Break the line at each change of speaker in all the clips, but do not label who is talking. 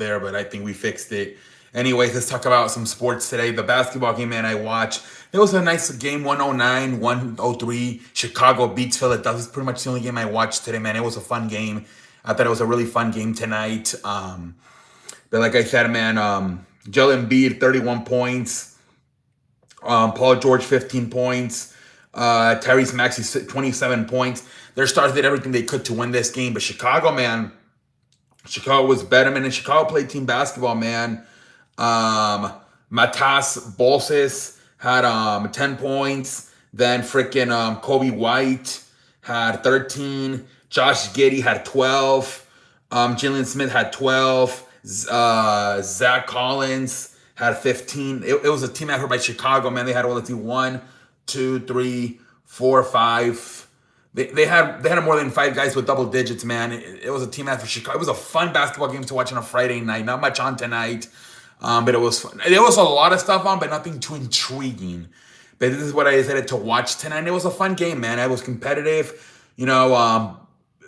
there, but I think we fixed it. Anyways, let's talk about some sports today. The basketball game, man, I watched. It was a nice game, 109, 103. Chicago beats Philadelphia. That's pretty much the only game I watched today, man. It was a fun game. I thought it was a really fun game tonight. But like I said, man, Joel Embiid, 31 points. Paul George, 15 points. Tyrese Maxey, 27 points. Their stars did everything they could to win this game. But Chicago, man, Chicago was better, man. And Chicago played team basketball, man. Matas Bolsis had 10 points. Then freaking Kobe White had 13. Josh Giddey had 12. Jalen Smith had 12. Zach Collins had 15. It was a team effort by Chicago, man. They had all the team 1, 2, 3, 4, 5. They had more than 5 guys with double digits, man. It was a team effort for Chicago. It was a fun basketball game to watch on a Friday night. Not much on tonight, but it was fun. There was a lot of stuff on, but nothing too intriguing. But this is what I decided to watch tonight. It was a fun game, man. It was competitive.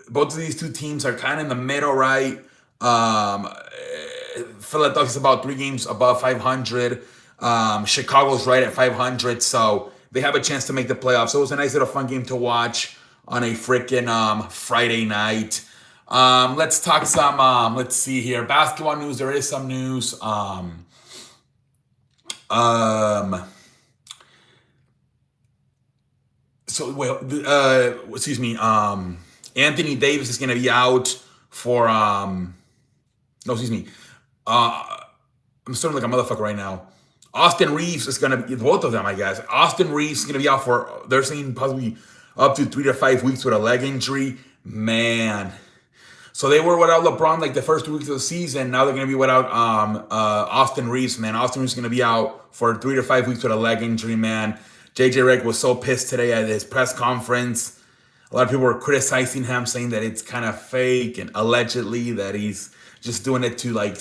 Both of these two teams are kind of in the middle, right? Philadelphia's about 3 games above 500. Chicago's right at 500, so they have a chance to make the playoffs. So it was a nice little fun game to watch on a freaking Friday night. Let's talk some, let's see here. Basketball news, there is some news. Excuse me. Anthony Davis is going to be out for, no, excuse me. I'm starting like a motherfucker right now. Austin Reeves is going to be, both of them, I guess. Austin Reeves is going to be out for, they're saying possibly up to 3 to 5 weeks with a leg injury. Man. So they were without LeBron like the first 2 weeks of the season. Now they're going to be without Austin Reeves, man. Austin Reeves is going to be out for 3 to 5 weeks with a leg injury, man. JJ Redick was so pissed today at his press conference. A lot of people were criticizing him, saying that it's kind of fake and allegedly that he's just doing it to like,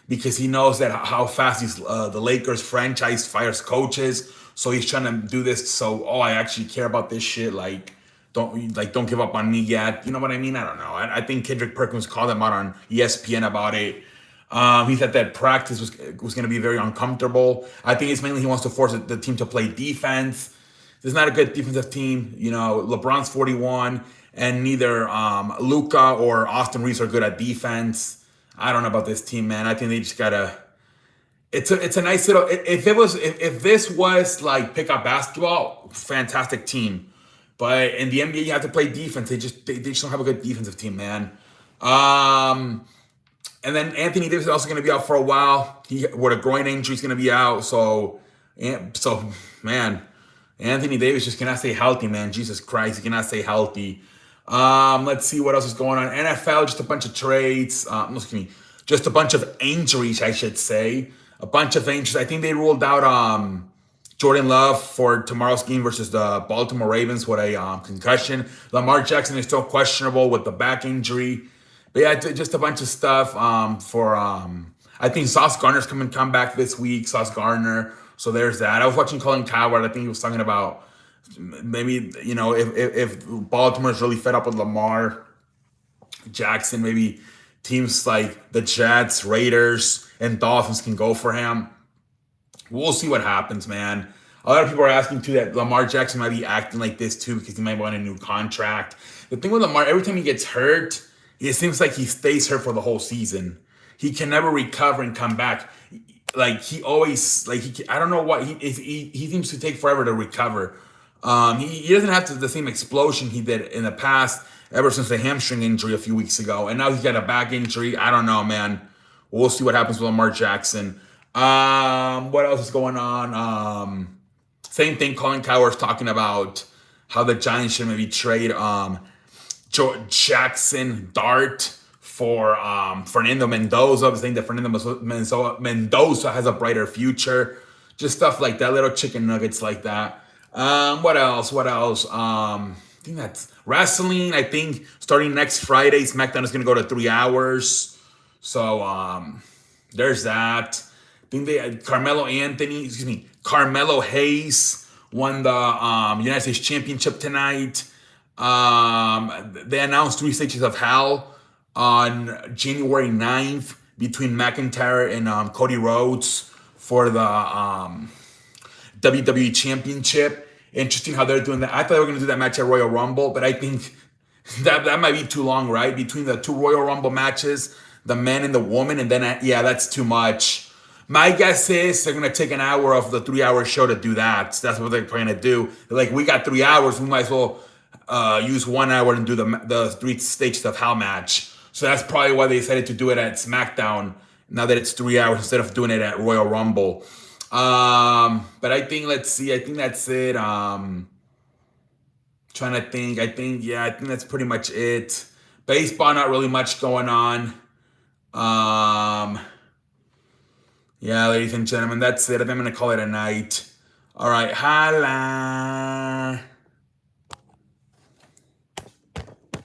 because he knows that how fast the Lakers franchise fires coaches. So he's trying to do this. So, I actually care about this shit. Don't give up on me yet. You know what I mean? I don't know. I think Kendrick Perkins called him out on ESPN about it. He said that practice was going to be very uncomfortable. I think it's mainly he wants to force the team to play defense. There's not a good defensive team. LeBron's 41, and neither Luka or Austin Reeves are good at defense. I don't know about this team, man. I think they just gotta. It's a nice little. If this was like pickup basketball, fantastic team. But in the NBA, you have to play defense. They just don't have a good defensive team, man. And then Anthony Davis is also going to be out for a while. With a groin injury, he's going to be out. So man, Anthony Davis just cannot stay healthy, man. Jesus Christ, he cannot stay healthy. Let's see what else is going on. NFL, just a bunch of trades. Excuse me, just a bunch of injuries, I should say. A bunch of injuries. I think they ruled out Jordan Love for tomorrow's game versus the Baltimore Ravens with a concussion. Lamar Jackson is still questionable with the back injury. But yeah, just a bunch of stuff I think Sauce Gardner's come back this week. Sauce Gardner. So there's that. I was watching Colin Coward. I think he was talking about maybe, if Baltimore's really fed up with Lamar Jackson, maybe teams like the Jets, Raiders, and Dolphins can go for him. We'll see what happens, man. A lot of people are asking too that Lamar Jackson might be acting like this too because he might want a new contract. The thing with Lamar, every time he gets hurt, it seems like he stays hurt for the whole season. He can never recover and come back. Like he always, I don't know what he seems to take forever to recover. He doesn't have the same explosion he did in the past, ever since the hamstring injury a few weeks ago, and now he's got a back injury. I don't know, man. We'll see what happens with Lamar Jackson. What else is going on? Same thing. Colin Coward's talking about how the Giants should maybe trade Jackson Dart for Fernando Mendoza. I was saying that Fernando Mendoza has a brighter future. Just stuff like that, little chicken nuggets like that. What else? I think that's wrestling. I think starting next Friday, SmackDown is going to go to 3 hours. So there's that. I think Carmelo Hayes won the United States Championship tonight. They announced 3 Stages of Hell on January 9th. between McIntyre and Cody Rhodes for the WWE Championship. Interesting how they're doing that. I thought they were going to do that match at Royal Rumble, but I think that might be too long, right? Between the two Royal Rumble matches, the men and the woman, and then yeah, that's too much. My guess is they're gonna take an hour of the 3 hour show to do that. So that's what they're trying to do. They're like, we got 3 hours, we might as well use 1 hour and do the three stages of Hell match. So that's probably why they decided to do it at SmackDown now that it's 3 hours instead of doing it at Royal Rumble. But I think, let's see, I think that's it. Trying to think. I think that's pretty much it. Baseball, not really much going on. Yeah, ladies and gentlemen, that's it. I think I'm gonna call it a night. All right, holla.